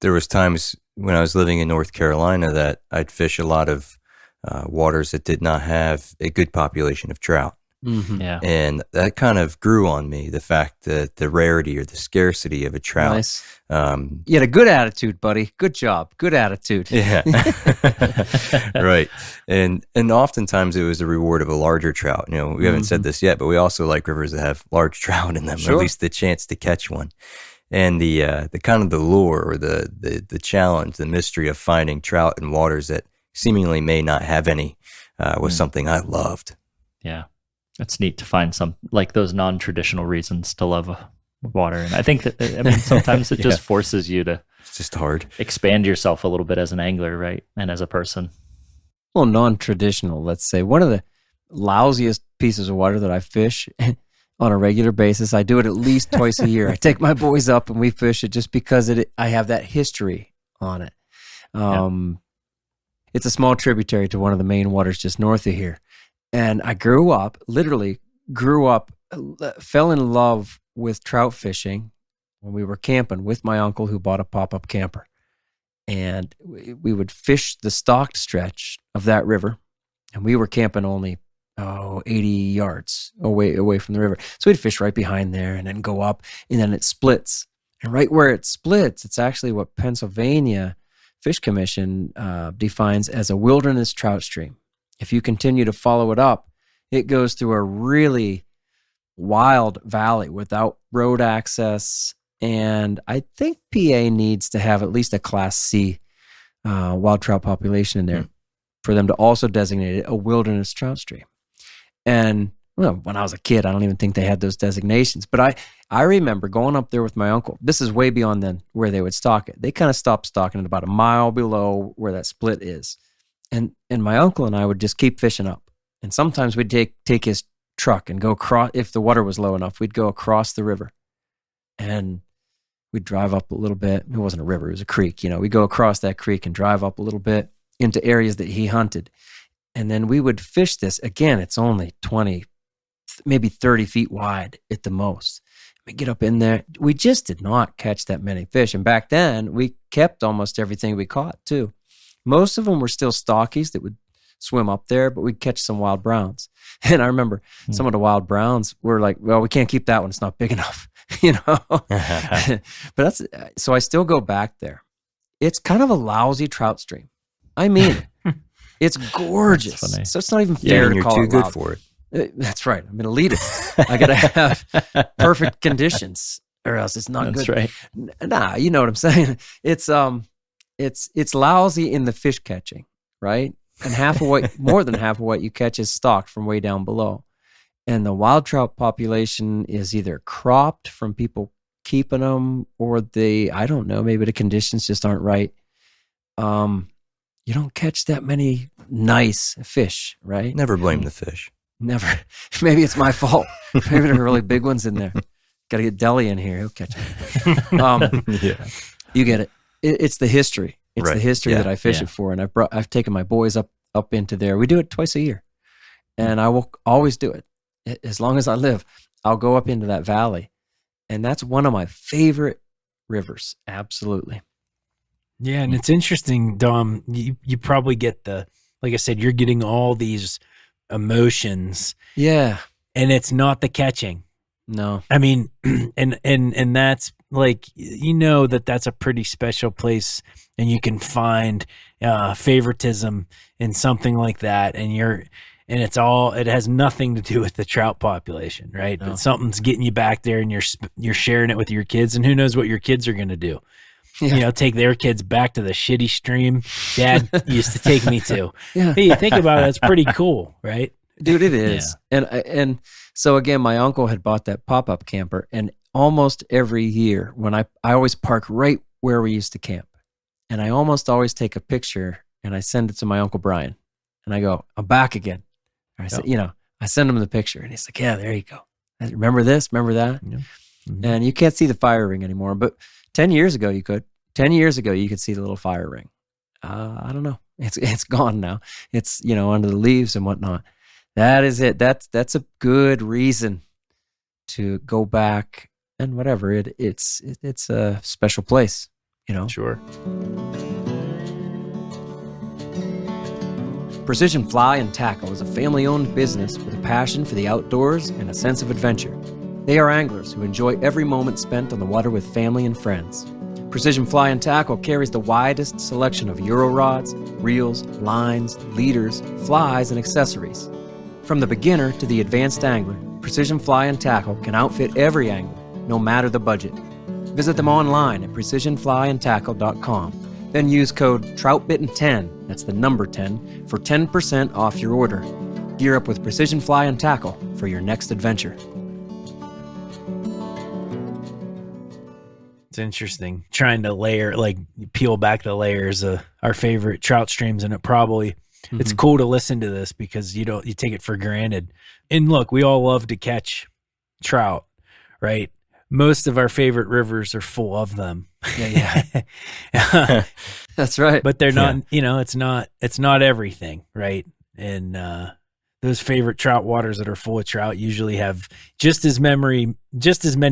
There was times when I was living in North Carolina that I'd fish a lot of waters that did not have a good population of trout. Mm-hmm. Yeah. And that kind of grew on me, the fact that the rarity or the scarcity of a trout. Nice. You had a good attitude, buddy. Good job. Good attitude. Yeah. Right. And oftentimes it was the reward of a larger trout. We haven't said this yet, but we also like rivers that have large trout in them, or at least the chance to catch one. and the kind of the lure or the challenge, the mystery of finding trout in waters that seemingly may not have any was something I loved. Yeah. It's neat to find some, like those non-traditional reasons to love water. And I think that, I mean, sometimes it just forces you to It's just hard. expand yourself a little bit as an angler, right? And as a person. Well, non-traditional, let's say. One of the lousiest pieces of water that I fish on a regular basis, I do it at least twice a year. I take my boys up and we fish it just because I have that history on it. It's a small tributary to one of the main waters just north of here. And I literally grew up, fell in love with trout fishing when we were camping with my uncle who bought a pop-up camper. And we would fish the stocked stretch of that river. And we were camping only 80 yards away from the river. So we'd fish right behind there and then go up, and then it splits. And right where it splits, it's actually what Pennsylvania Fish Commission defines as a wilderness trout stream. If you continue to follow it up, it goes through a really wild valley without road access. And I think PA needs to have at least a Class C wild trout population in there for them to also designate it a wilderness trout stream. And well, when I was a kid, I don't even think they had those designations. But I remember going up there with my uncle. This is way beyond then where they would stock it. They kind of stopped stocking it about a mile below where that split is. And my uncle and I would just keep fishing up. And sometimes we'd take his truck and go across, if the water was low enough, we'd go across the river. And we'd drive up a little bit. It wasn't a river, it was a creek. We'd go across that creek and drive up a little bit into areas that he hunted. And then we would fish this. Again, it's only 20, maybe 30 feet wide at the most. We get up in there. We just did not catch that many fish. And back then, we kept almost everything we caught, too. Most of them were still stockies that would swim up there, but we'd catch some wild browns. And I remember some of the wild browns were like, well, we can't keep that one. It's not big enough, But so I still go back there. It's kind of a lousy trout stream. I mean, it's gorgeous. So it's not even fair to call it you're too good loud. for it. That's right. I'm an elitist. I got to have perfect conditions or else it's not good. That's right. Nah, you know what I'm saying? It's lousy in the fish catching, right? And more than half of what you catch is stocked from way down below. And the wild trout population is either cropped from people keeping them or I don't know, maybe the conditions just aren't right. You don't catch that many nice fish, right? Never blame the fish. Never. Maybe it's my fault. Maybe there are really big ones in there. Got to get Deli in here. He'll catch them. Yeah. You get it. It's the history. It's the history that I fish it for. And I've taken my boys up into there. We do it twice a year. And I will always do it. As long as I live, I'll go up into that valley. And that's one of my favorite rivers. Absolutely. Yeah, and it's interesting, Dom. You probably get like I said, you're getting all these emotions. Yeah. And it's not the catching. No. I mean, and that's like, that's a pretty special place, and you can find favoritism in something like that, and it has nothing to do with the trout population, right? No. But something's getting you back there, and you're sharing it with your kids, and who knows what your kids are going to do. Yeah. Take their kids back to the shitty stream Dad used to take me to. Yeah. Hey, you think about it, it's pretty cool, right? Dude, it is. Yeah. And so again, my uncle had bought that pop-up camper, and almost every year when I always park right where we used to camp, and I almost always take a picture and I send it to my Uncle Brian, and I go, I'm back again. Or I said, I send him the picture, and he's like, yeah, there you go. Remember this? Remember that? Yeah. Mm-hmm. And you can't see the fire ring anymore, but 10 years ago you could. 10 years ago you could see the little fire ring. I don't know. It's gone now. It's under the leaves and whatnot. That is it. That's a good reason to go back and whatever. It's a special place. Sure. Precision Fly and Tackle is a family-owned business with a passion for the outdoors and a sense of adventure. They are anglers who enjoy every moment spent on the water with family and friends. Precision Fly and Tackle carries the widest selection of Euro rods, reels, lines, leaders, flies, and accessories. From the beginner to the advanced angler, Precision Fly and Tackle can outfit every angler, no matter the budget. Visit them online at precisionflyandtackle.com. Then use code Troutbitten10, that's the number 10, for 10% off your order. Gear up with Precision Fly and Tackle for your next adventure. It's interesting trying to peel back the layers of our favorite trout streams, and it's cool to listen to this because you take it for granted. And look, we all love to catch trout, right? Most of our favorite rivers are full of them. Yeah. That's right. But they're not, it's not everything, right? And those favorite trout waters that are full of trout usually have just as many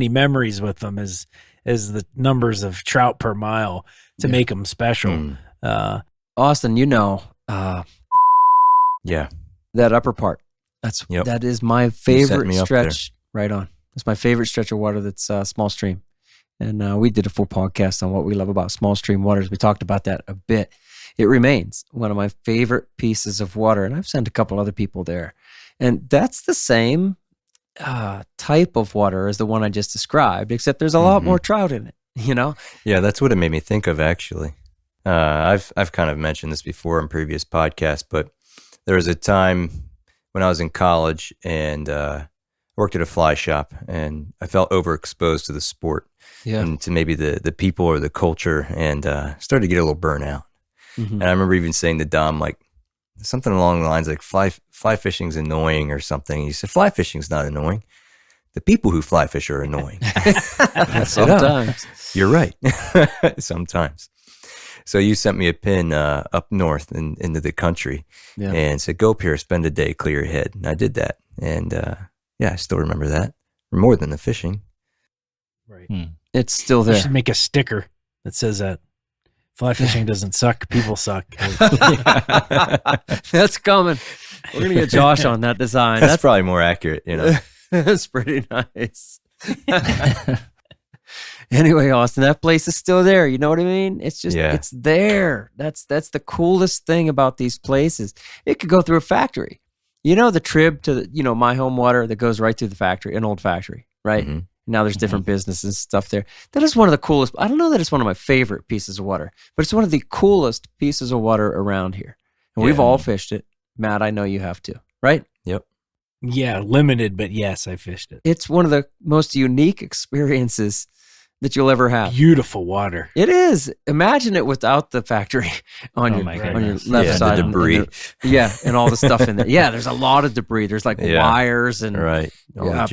memories with them as the numbers of trout per mile to make them special. Austin, yeah, that upper part. That is my favorite stretch. Right on. It's my favorite stretch of water that's small stream. And we did a full podcast on what we love about small stream waters. We talked about that a bit. It remains one of my favorite pieces of water, and I've sent a couple other people there. And that's the same type of water as the one I just described, except there's a lot more trout in it, Yeah, that's what it made me think of, actually. I've kind of mentioned this before in previous podcasts, but there was a time when I was in college and worked at a fly shop, and I felt overexposed to the sport and to maybe the people or the culture, and started to get a little burnout. And I remember even saying to Dom, like, something along the lines like fly fishing's annoying or something. He said, fly fishing's not annoying. The people who fly fish are annoying. Sometimes. You're right. Sometimes. So you sent me a pin up north into the country and said, go up here, spend a day, clear your head. And I did that. And I still remember that. More than the fishing. Right. It's still there. You should make a sticker that says that. Fly fishing doesn't suck. People suck. That's coming. We're going to get Josh on that design. That's probably more accurate, That's pretty nice. Anyway, Austin, that place is still there. You know what I mean? It's just, it's there. That's the coolest thing about these places. It could go through a factory. The trib to the, my home water that goes right through the factory, an old factory, right? Mm-hmm. Now there's different businesses and stuff there. That is one of the coolest. I don't know that it's one of my favorite pieces of water, but it's one of the coolest pieces of water around here. And we've all fished it. Matt, I know you have too, right? Yep. Yeah, limited, but yes, I fished it. It's one of the most unique experiences that you'll ever have. Beautiful water. It is. Imagine it without the factory on your left side. The debris. And all the stuff in there. Yeah, there's a lot of debris. There's like wires and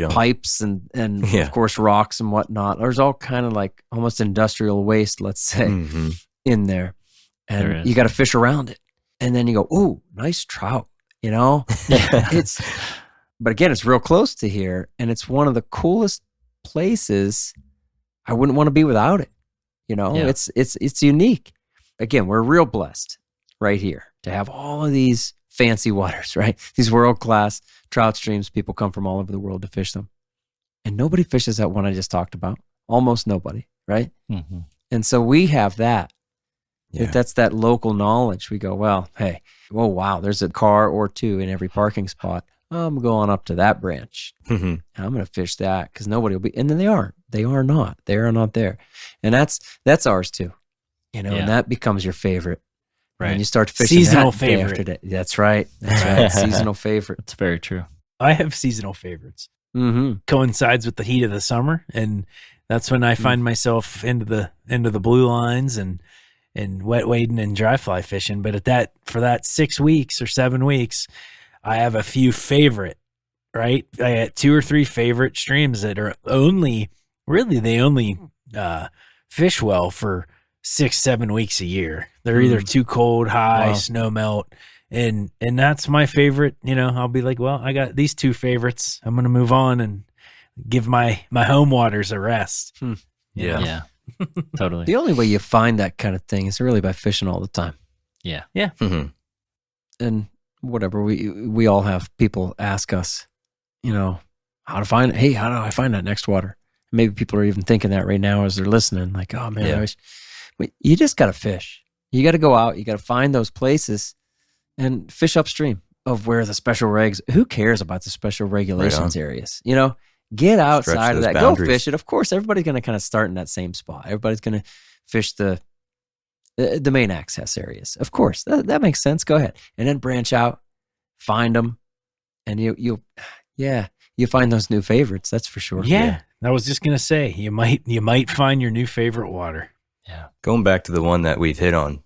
pipes and of course rocks and whatnot. There's all kind of like almost industrial waste, let's say, in there. And you got to fish around it. And then you go, ooh, nice trout, But again, it's real close to here. And it's one of the coolest places. I wouldn't want to be without it. It's unique. Again, we're real blessed right here to have all of these fancy waters, right? These world-class trout streams. People come from all over the world to fish them. And nobody fishes that one I just talked about. Almost nobody, right? Mm-hmm. And so we have that. Yeah. That's that local knowledge. We go, well, hey, oh, wow, there's a car or two in every parking spot. I'm going up to that branch. I'm going to fish that because nobody will be. And then they aren't. They are not. They are not there. And that's ours too. And that becomes your favorite. Right. And you start fishing seasonal that favorite. Day after day. That's right. That's right. Seasonal favorite. That's very true. I have seasonal favorites. Coincides with the heat of the summer. And that's when I find myself into the blue lines and wet wading and dry fly fishing. But for that 6 weeks or 7 weeks, I have a few favorite, right? I got 2 or 3 favorite streams that are only fish well for 6-7 weeks a year. They're either too cold, high, snow melt, and that's my favorite. I'll be like, well, I got these 2 favorites. I'm going to move on and give my home waters a rest. Yeah, totally. The only way you find that kind of thing is really by fishing all the time. Yeah. And whatever, we all have people ask us, how to find it. Hey, how do I find that next water? Maybe people are even thinking that right now as they're listening, like, oh man, I wish. But you just got to fish. You got to go out. You got to find those places and fish upstream of where the special regs. Who cares about the special regulations areas? Get outside of those that. boundaries. Go fish it. Of course, everybody's going to kind of start in that same spot. Everybody's going to fish the main access areas. Of course, that makes sense. Go ahead. And then branch out, find them, and you find those new favorites. That's for sure. Yeah. I was just going to say, you might find your new favorite water. Yeah. Going back to the one that we've hit on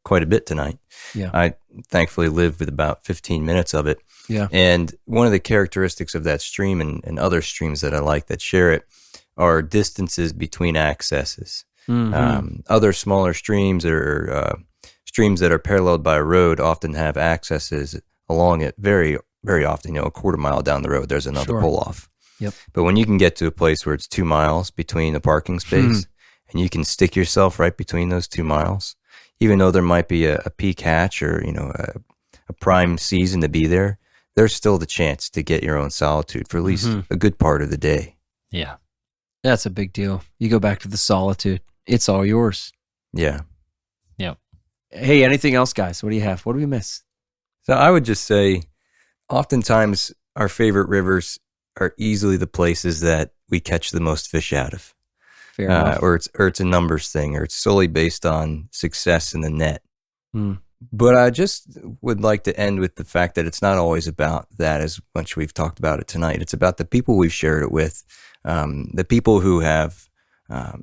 quite a bit tonight. Yeah. I thankfully lived with about 15 minutes of it. Yeah. And one of the characteristics of that stream and other streams that I like that share it are distances between accesses. Mm-hmm. Other smaller streams or streams that are paralleled by a road often have accesses along it very, very often. A quarter mile down the road, there's another pull off. Yep. But when you can get to a place where it's 2 miles between a parking space and you can stick yourself right between those 2 miles, even though there might be a peak hatch or, a prime season to be there, there's still the chance to get your own solitude for at least a good part of the day. Yeah. That's a big deal. You go back to the solitude. It's all yours. Yeah. Yep. Hey, anything else, guys? What do you have? What do we miss? So I would just say oftentimes our favorite rivers are easily the places that we catch the most fish out of. Fair enough. Or it's a numbers thing, or it's solely based on success in the net. Hmm. But I just would like to end with the fact that it's not always about that as much we've talked about it tonight. It's about the people we've shared it with, the people who have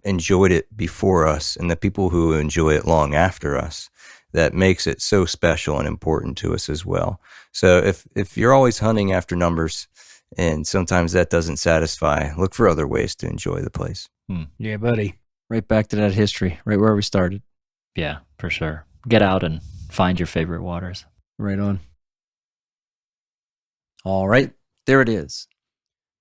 enjoyed it before us and the people who enjoy it long after us. That makes it so special and important to us as well. So if you're always hunting after numbers and sometimes that doesn't satisfy, look for other ways to enjoy the place. Yeah, buddy. Right back to that history, right where we started. Yeah, for sure. Get out and find your favorite waters. Right on. All right, there it is.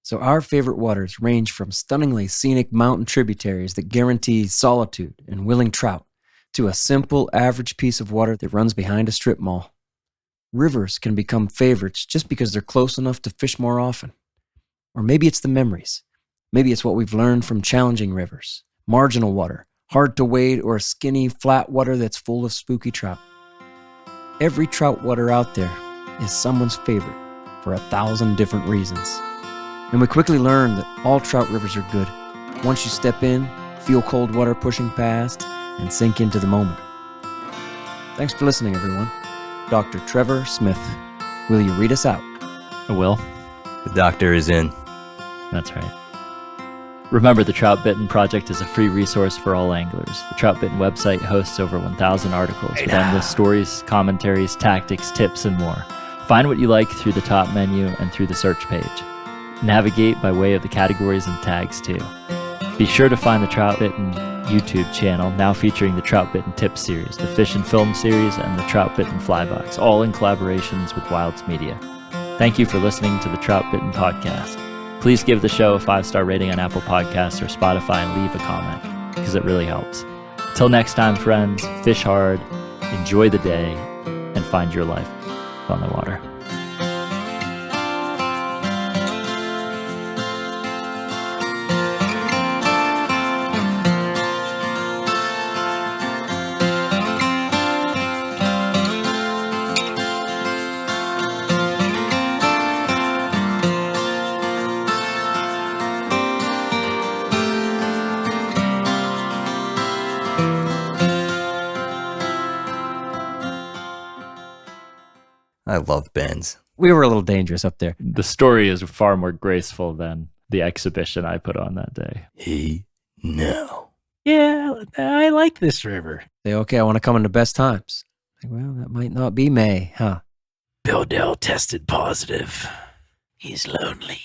So our favorite waters range from stunningly scenic mountain tributaries that guarantee solitude and willing trout to a simple, average piece of water that runs behind a strip mall. Rivers can become favorites just because they're close enough to fish more often. Or maybe it's the memories. Maybe it's what we've learned from challenging rivers, marginal water, hard to wade, or a skinny, flat water that's full of spooky trout. Every trout water out there is someone's favorite for 1,000 different reasons. And we quickly learn that all trout rivers are good. Once you step in, feel cold water pushing past, and sink into the moment. Thanks for listening, everyone. Dr. Trevor Smith, will you read us out? I will. The doctor is in. That's right. Remember, the Troutbitten Project is a free resource for all anglers. The Troutbitten website hosts over 1,000 articles with endless stories, commentaries, tactics, tips, and more. Find what you like through the top menu and through the search page. Navigate by way of the categories and tags, too. Be sure to find the Troutbitten YouTube channel, now featuring the Troutbitten Tips series, the Fish and Film series, and the Troutbitten Flybox, all in collaborations with Wilds Media. Thank you for listening to the Troutbitten Podcast. Please give the show a 5-star rating on Apple Podcasts or Spotify and leave a comment, because it really helps. Until next time, friends, fish hard, enjoy the day, and find your life on the water. I love bends. We were a little dangerous up there. The story is far more graceful than the exhibition I put on that day. No. Yeah, I like this river. Say, okay, I want to come in the best times. Like, well, that might not be May, huh? Bill Dell tested positive. He's lonely.